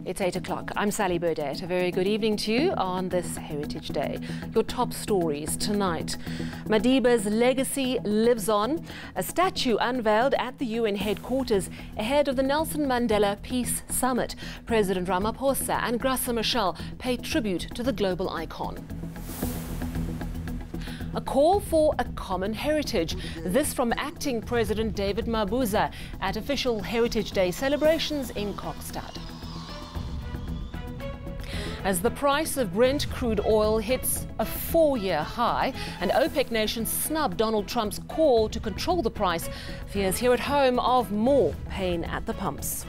It's 8 o'clock. I'm Sally Burdett. A very good evening to you on this Heritage Day. Your top stories tonight. Madiba's legacy lives on. A statue unveiled at the UN headquarters ahead of the Nelson Mandela Peace Summit. President Ramaphosa and Graça Machel pay tribute to the global icon. A call for a common heritage. This from Acting President David Mabuza at official Heritage Day celebrations in Kokstad. As the price of Brent crude oil hits a 4-year high and OPEC nations snub Donald Trump's call to control the price, fears here at home of more pain at the pumps.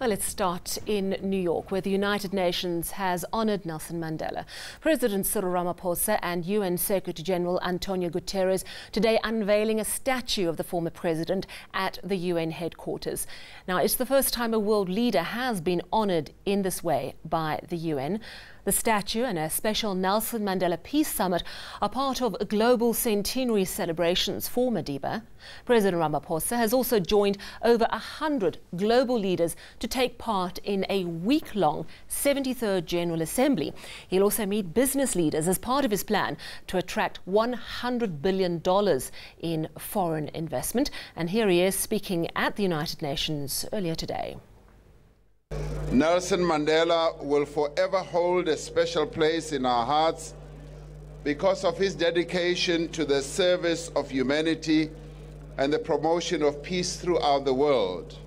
Well, let's start in New York, where the United Nations has honoured Nelson Mandela. President Cyril Ramaphosa and UN Secretary-General Antonio Guterres today unveiling a statue of the former president at the UN headquarters. Now, it's the first time a world leader has been honoured in this way by the UN. The statue and a special Nelson Mandela Peace Summit are part of global centenary celebrations for Madiba. President Ramaphosa has also joined over 100 global leaders to take part in a week-long 73rd General Assembly. He'll also meet business leaders as part of his plan to attract $100 billion in foreign investment. And here he is speaking at the United Nations earlier today. Nelson Mandela will forever hold a special place in our hearts because of his dedication to the service of humanity and the promotion of peace throughout the world.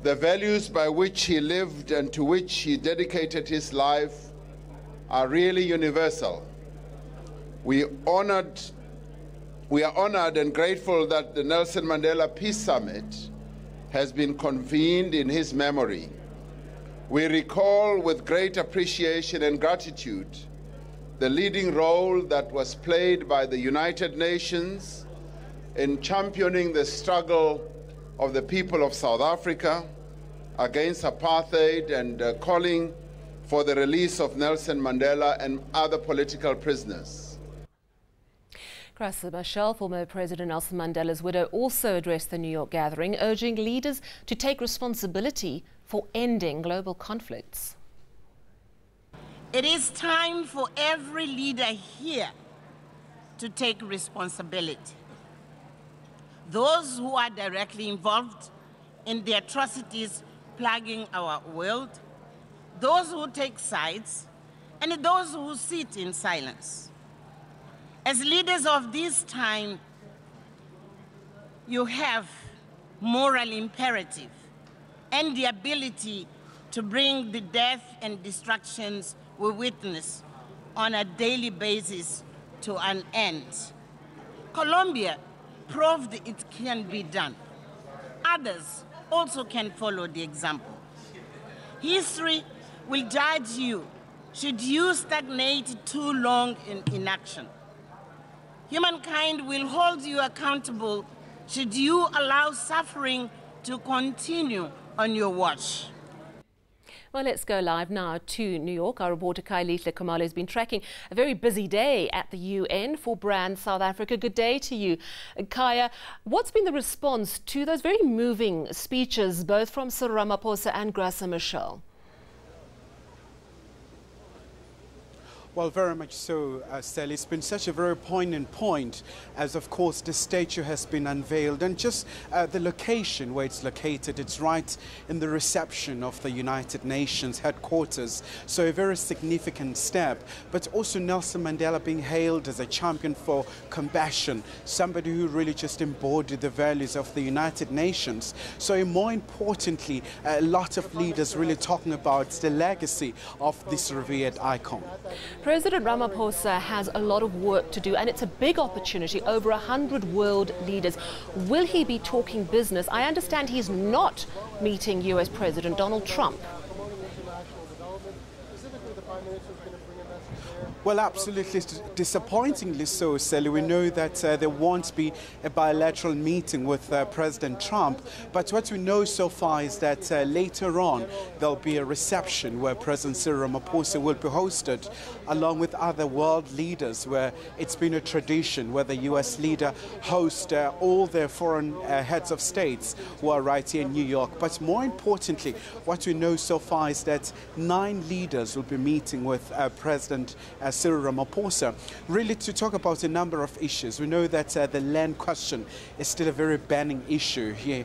The values by which he lived and to which he dedicated his life are really universal. We are honored and grateful that the Nelson Mandela Peace Summit has been convened in his memory. We recall with great appreciation and gratitude the leading role that was played by the United Nations in championing the struggle of the people of South Africa against apartheid and calling for the release of Nelson Mandela and other political prisoners. Graça Machel, former President Nelson Mandela's widow, also addressed the New York gathering, urging leaders to take responsibility for ending global conflicts. It is time for every leader here to take responsibility. Those who are directly involved in the atrocities plaguing our world, those who take sides, and those who sit in silence. As leaders of this time, you have moral imperative and the ability to bring the death and destructions we witness on a daily basis to an end. Colombia proved it can be done. Others also can follow the example. History will judge you should you stagnate too long in inaction. Humankind will hold you accountable should you allow suffering to continue on your watch. Well, let's go live now to New York. Our reporter Kailitla Kumalo has been tracking a very busy day at the UN for Brand South Africa. Good day to you. Kaya, what's been the response to those very moving speeches, both from Cyril Ramaphosa and Graça Machel? Well, very much so, Sally. It's been such a very poignant point as, of course, the statue has been unveiled and just the location where it's located. It's right in the reception of the United Nations headquarters. So a very significant step, but also Nelson Mandela being hailed as a champion for compassion, somebody who really just embodied the values of the United Nations. So more importantly, a lot of leaders really talking about the legacy of this revered icon. President Ramaphosa has a lot of work to do, and it's a big opportunity, over 100 world leaders. Will he be talking business? I understand he's not meeting US President Donald Trump. Well, absolutely disappointingly so, Sally. We know that there won't be a bilateral meeting with President Trump, but what we know so far is that later on there'll be a reception where President Cyril Ramaphosa will be hosted along with other world leaders, where it's been a tradition where the U.S. leader hosts all their foreign heads of states who are right here in New York. But more importantly, what we know so far is that 9 leaders will be meeting with President Cyril Ramaphosa, really to talk about a number of issues. We know that the land question is still a very burning issue here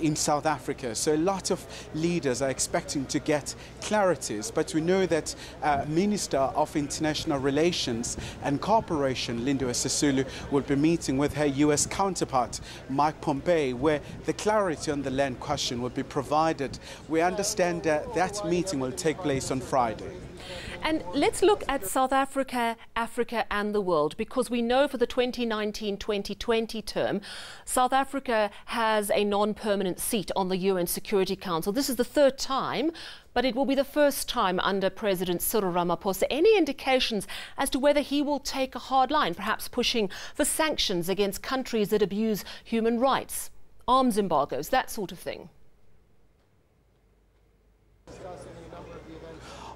in South Africa. So a lot of leaders are expecting to get clarities, but we know that Minister of International Relations and Cooperation, Lindiwe Sisulu, will be meeting with her U.S. counterpart, Mike Pompeo, where the clarity on the land question will be provided. We understand that meeting will take place on Friday. And let's look at South Africa, Africa and the world, because we know for the 2019-2020 term, South Africa has a non-permanent seat on the UN Security Council. This is the 3rd time, but it will be the first time under President Cyril Ramaphosa. Any indications as to whether he will take a hard line, perhaps pushing for sanctions against countries that abuse human rights, arms embargoes, that sort of thing?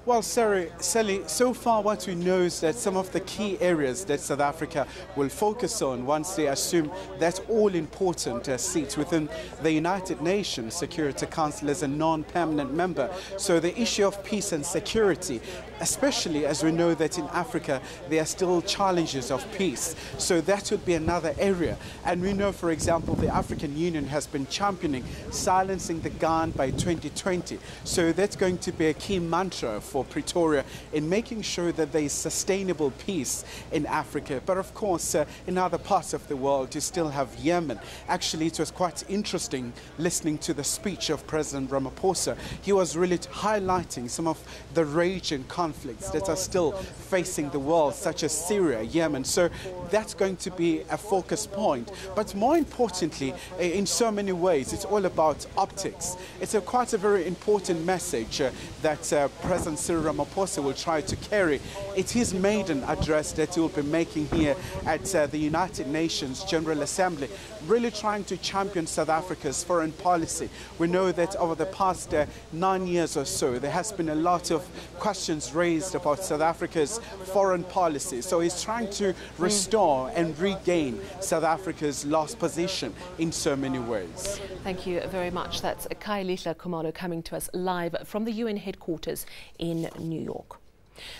Well, Sally, so far what we know is that some of the key areas that South Africa will focus on once they assume that all-important seat within the United Nations Security Council as a non-permanent member. So the issue of peace and security, especially as we know that in Africa there are still challenges of peace. So that would be another area. And we know, for example, the African Union has been championing silencing the gun by 2020. So that's going to be a key mantra for Pretoria in making sure that there is sustainable peace in Africa. But of course, in other parts of the world, you still have Yemen. Actually, it was quite interesting listening to the speech of President Ramaphosa. He was really highlighting some of the raging conflicts that are still facing the world, such as Syria, Yemen. So that's going to be a focus point. But more importantly, in so many ways, it's all about optics. It's quite a very important message that President Cyril Ramaphosa will try to carry. It's his maiden address that he will be making here at the United Nations General Assembly, really trying to champion South Africa's foreign policy. We know that over the past 9 years or so, there has been a lot of questions raised about South Africa's foreign policy. So he's trying to restore and regain South Africa's lost position in so many ways. Thank you very much. That's Kailihla Khumalo coming to us live from the UN headquarters in New York.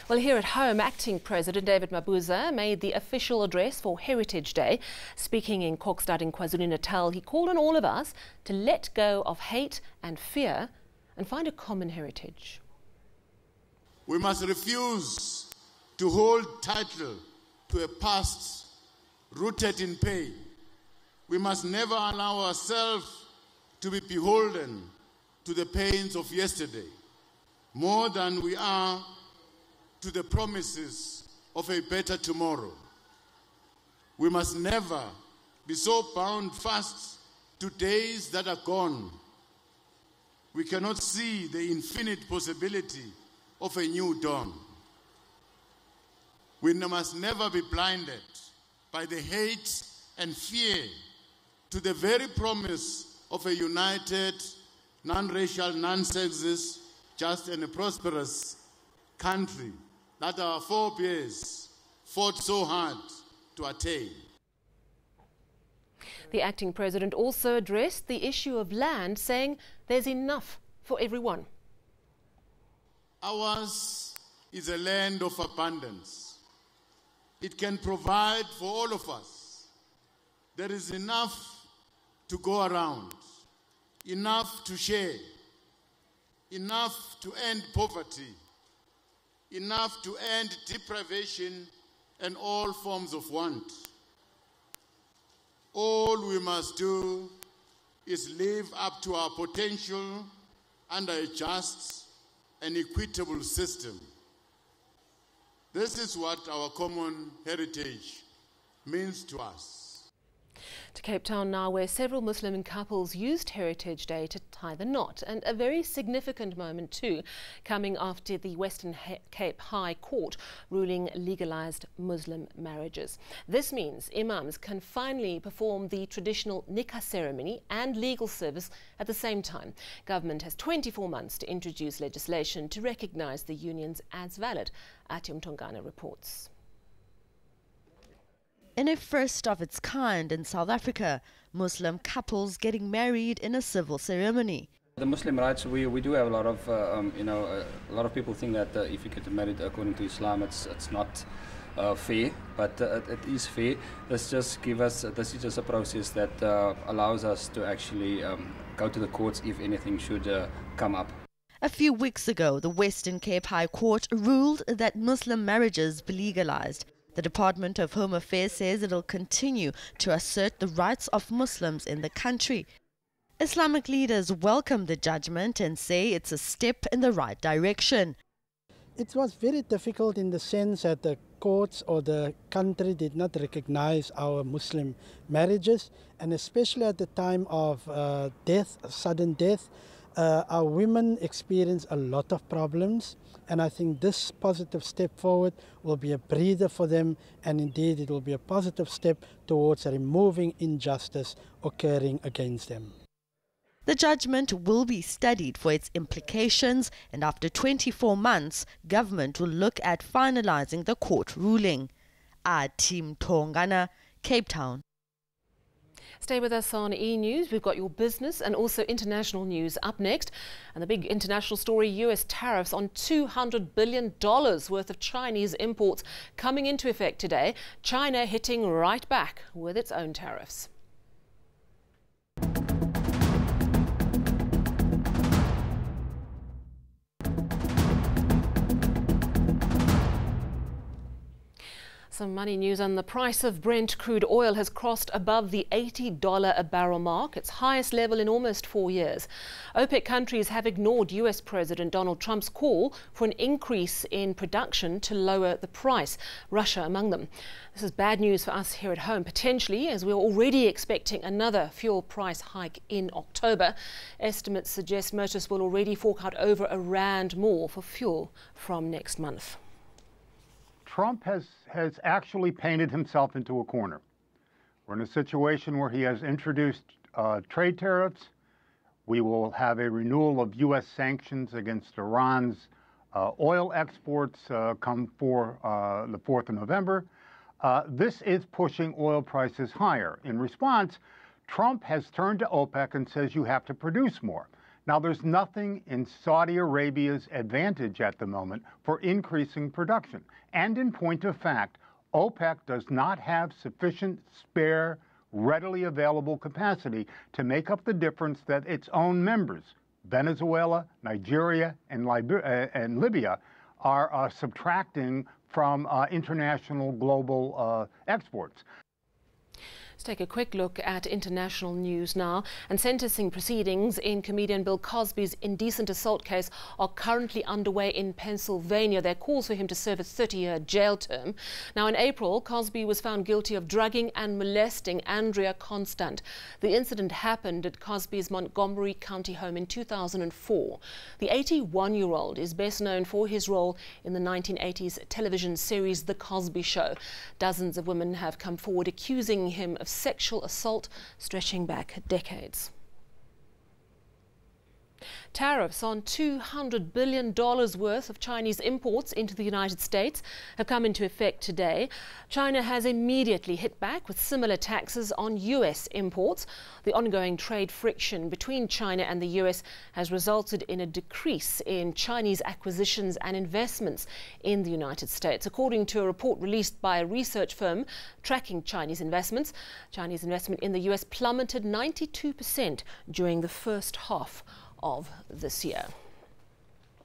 Well, here at home, Acting President David Mabuza made the official address for Heritage Day. Speaking in Kokstad in KwaZulu-Natal, he called on all of us to let go of hate and fear and find a common heritage. We must refuse to hold title to a past rooted in pain. We must never allow ourselves to be beholden to the pains of yesterday, more than we are to the promises of a better tomorrow. We must never be so bound fast to days that are gone. We cannot see the infinite possibility of a new dawn. We must never be blinded by the hate and fear to the very promise of a united, non-racial, non-sexist, just and a prosperous country that our forebears fought so hard to attain. The acting president also addressed the issue of land, saying there's enough for everyone. Ours is a land of abundance. It can provide for all of us. There is enough to go around, enough to share, enough to end poverty, enough to end deprivation and all forms of want. All we must do is live up to our potential under a just and equitable system. This is what our common heritage means to us. To Cape Town now, where several Muslim couples used Heritage Day to tie the knot, and a very significant moment too, coming after the Western Cape High Court ruling legalised Muslim marriages. This means imams can finally perform the traditional nikah ceremony and legal service at the same time. Government has 24 months to introduce legislation to recognise the unions as valid. Atim Tongana reports. In a first of its kind in South Africa, Muslim couples getting married in a civil ceremony. The Muslim rights, we do have a lot of, a lot of people think that if you get married according to Islam, it's not fair, but it is fair. This is just a process that allows us to actually go to the courts if anything should come up. A few weeks ago, the Western Cape High Court ruled that Muslim marriages be legalized. The Department of Home Affairs says it will continue to assert the rights of Muslims in the country. Islamic leaders welcome the judgment and say it's a step in the right direction. It was very difficult in the sense that the courts or the country did not recognize our Muslim marriages, and especially at the time of sudden death, our women experience a lot of problems. And I think this positive step forward will be a breather for them, and indeed it will be a positive step towards removing injustice occurring against them. The judgment will be studied for its implications, and after 24 months, government will look at finalizing the court ruling. Atim Tongana, Cape Town. Stay with us on eNews. We've got your business and also international news up next. And the big international story, US tariffs on $200 billion worth of Chinese imports coming into effect today. China hitting right back with its own tariffs. Some money news on the price of Brent crude oil has crossed above the $80 a barrel mark, its highest level in almost 4 years. OPEC countries have ignored US President Donald Trump's call for an increase in production to lower the price, Russia among them. This is bad news for us here at home, potentially, as we're already expecting another fuel price hike in October. Estimates suggest motorists will already fork out over R1 more for fuel from next month. Trump has actually painted himself into a corner. We're in a situation where he has introduced trade tariffs. We will have a renewal of U.S. sanctions against Iran's oil exports come for the 4th of November. This is pushing oil prices higher. In response, Trump has turned to OPEC and says you have to produce more. Now, there's nothing in Saudi Arabia's advantage at the moment for increasing production. And in point of fact, OPEC does not have sufficient spare, readily available capacity to make up the difference that its own members, Venezuela, Nigeria, and Libya, are subtracting from international global exports. Let's take a quick look at international news now. And sentencing proceedings in comedian Bill Cosby's indecent assault case are currently underway in Pennsylvania. There are calls for him to serve a 30-year jail term. Now, in April, Cosby was found guilty of drugging and molesting Andrea Constant. The incident happened at Cosby's Montgomery County home in 2004. The 81-year-old is best known for his role in the 1980s television series The Cosby Show. Dozens of women have come forward accusing him of sexual assault stretching back decades. Tariffs on $200 billion worth of Chinese imports into the United States have come into effect today. China has immediately hit back with similar taxes on US imports. The ongoing trade friction between China and the US has resulted in a decrease in Chinese acquisitions and investments in the United States. According to a report released by a research firm tracking Chinese investment in the US plummeted 92% during the first half of this year.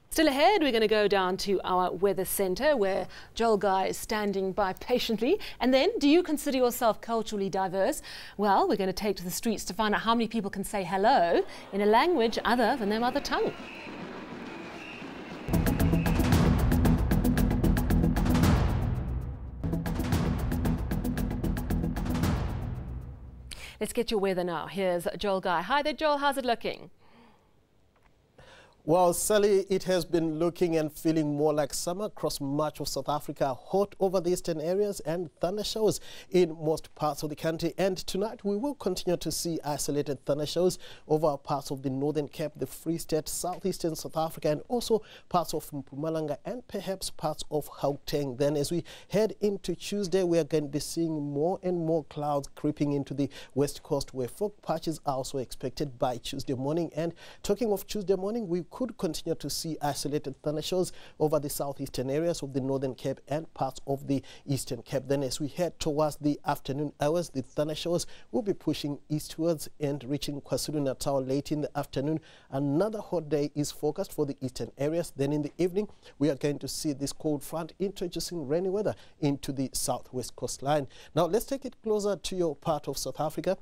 Still ahead, we're going to go down to our weather centre where Joel Guy is standing by patiently. And then, do you consider yourself culturally diverse? Well, we're going to take to the streets to find out how many people can say hello in a language other than their mother tongue. Let's get your weather now. Here's Joel Guy. Hi there, Joel. How's it looking? Well, Sally, it has been looking and feeling more like summer across much of South Africa. Hot over the eastern areas and thunder showers in most parts of the country. And tonight we will continue to see isolated thunder showers over parts of the Northern Cape, the Free State, southeastern South Africa, and also parts of Mpumalanga and perhaps parts of Gauteng. Then as we head into Tuesday, we are going to be seeing more and more clouds creeping into the west coast, where fog patches are also expected by Tuesday morning. And talking of Tuesday morning, we could continue to see isolated thunder showers over the southeastern areas of the Northern Cape and parts of the Eastern Cape. Then as we head towards the afternoon hours, the thunder showers will be pushing eastwards and reaching KwaZulu-Natal late in the afternoon. Another hot day is forecast for the eastern areas. Then in the evening, we are going to see this cold front introducing rainy weather into the southwest coastline. Now let's take it closer to your part of South Africa.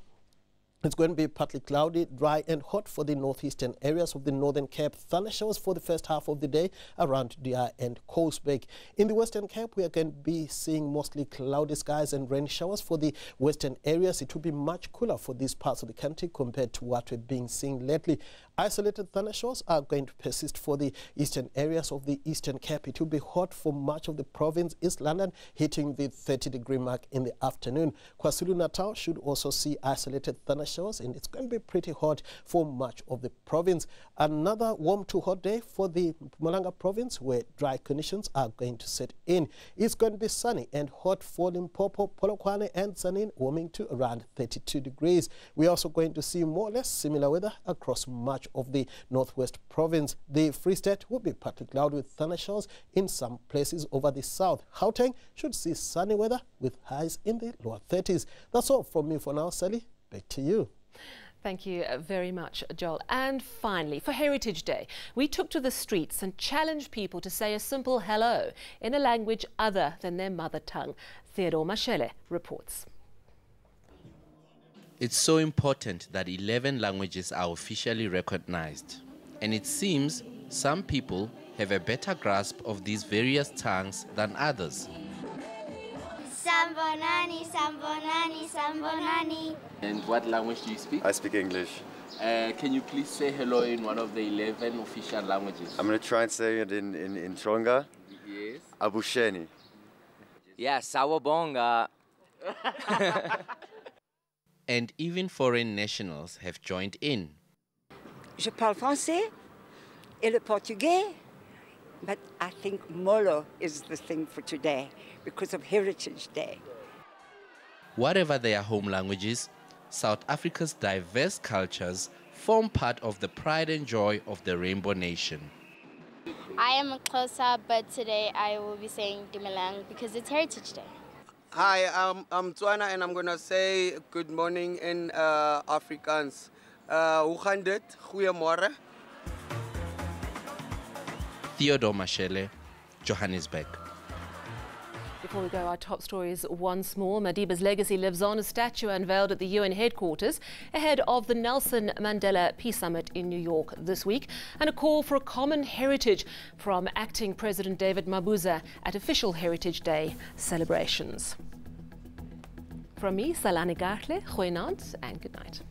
It's going to be partly cloudy, dry and hot for the northeastern areas of the Northern Cape. Thunder showers for the first half of the day around Dia and Colesberg. In the Western Cape, we are going to be seeing mostly cloudy skies and rain showers for the western areas. It will be much cooler for these parts of the country compared to what we've been seeing lately. Isolated thunder showers are going to persist for the eastern areas of the Eastern Cape. It will be hot for much of the province, East London, hitting the 30-degree mark in the afternoon. KwaZulu-Natal should also see isolated thunder showers, and it's going to be pretty hot for much of the province. Another warm to hot day for the Mpumalanga province, where dry conditions are going to set in. It's going to be sunny and hot for Limpopo, Polokwane and Tzaneen, warming to around 32 degrees. We're also going to see more or less similar weather across much of the northwest province. The Free State will be partly cloudy with thunder showers in some places over the south. Gauteng should see sunny weather with highs in the lower 30s. That's all from me for now, Sally. Back to you. Thank you very much, Joel. And finally, for Heritage Day, we took to the streets and challenged people to say a simple hello in a language other than their mother tongue. Theodore Mashele reports. It's so important that 11 languages are officially recognized. And it seems some people have a better grasp of these various tongues than others. Sambonani, Sambonani, Sambonani. And what language do you speak? I speak English. Can you please say hello in one of the 11 official languages? I'm going to try and say it in Tsonga. Yes. Abusheni. Yeah, Sawabonga. And even foreign nationals have joined in. Je parle français et le portugais, but I think Molo is the thing for today because of Heritage Day. Whatever their home languages, South Africa's diverse cultures form part of the pride and joy of the Rainbow Nation. I am Xhosa, but today I will be saying Dumelang because it's Heritage Day. Hi, I'm Tswana and I'm going to say good morning in Afrikaans. Hoe gaan dit? Goeiemorgen. Theodore Mashele, Johannesburg. Before we go, our top stories once more. Madiba's legacy lives on. A statue unveiled at the UN headquarters ahead of the Nelson Mandela Peace Summit in New York this week, and a call for a common heritage from acting President David Mabuza at official Heritage Day celebrations. From me, Salani Gartle, goeienaand and good night.